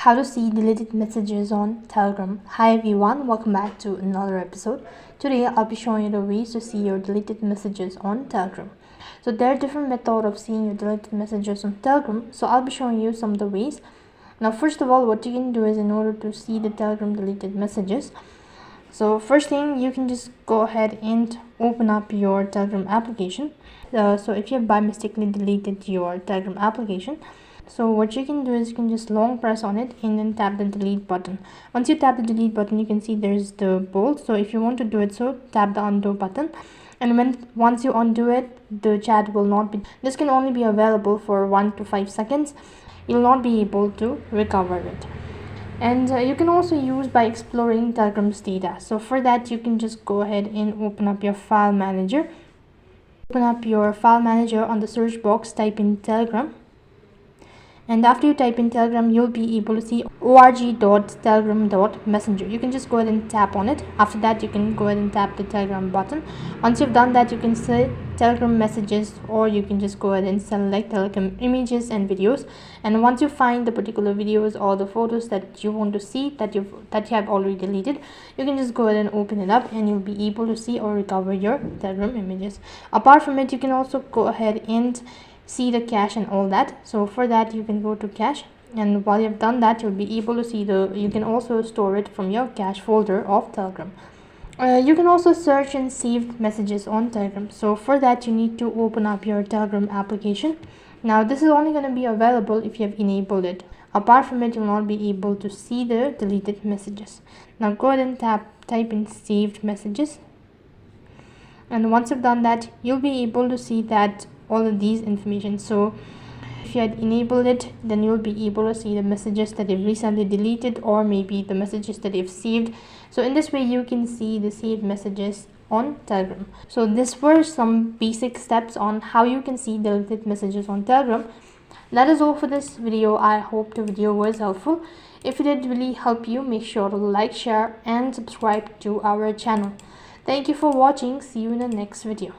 how to see deleted messages on Telegram. Hi everyone, welcome back to another episode. Today I'll be showing you the ways to see your deleted messages on Telegram. So there are different methods of seeing your deleted messages on Telegram. So I'll be showing you some of the ways. Now first of all, what you can do is, in order to see the Telegram deleted messages, so first thing, you can just go ahead and open up your Telegram application. So if you have by mistakenly deleted your Telegram application, so what you can do is you can just long press on it and then tap the delete button. Once you tap the delete button, you can see there's the bold. So if you want to do it, so tap the undo button, and once you undo it, the chat will not be, this can only be available for 1 to 5 seconds. You'll not be able to recover it. And you can also use by exploring Telegram's data. So for that, you can just go ahead and open up your file manager. Open up your file manager. On the search box, type in Telegram, and after you type in Telegram, you'll be able to see org.telegram.messenger. You can just go ahead and tap on it. After that, you can go ahead and tap the Telegram button. Once you've done that, you can select Telegram messages, or you can just go ahead and select Telegram images and videos. And once you find the particular videos or the photos that you want to see, that you have already deleted, you can just go ahead and open it up, and you'll be able to see or recover your Telegram images. Apart from it, you can also go ahead and see the cache and all that. So for that, you can go to cache, and while you've done that, you'll be able to see you can also store it from your cache folder of Telegram. You can also search and save messages on Telegram. So for that, you need to open up your Telegram application. Now this is only going to be available if you have enabled it. Apart from it, you'll not be able to see the deleted messages. Now go ahead and type in saved messages, and once you've done that, you'll be able to see that all of these information. So if you had enabled it, then you'll be able to see the messages that you've recently deleted, or maybe the messages that you've saved. So in this way, you can see the saved messages on Telegram. So this were some basic steps on how you can see deleted messages on Telegram. That is all for this video. I hope the video was helpful. If it did really help you, make sure to like, share and subscribe to our channel. Thank you for watching. See you in the next video.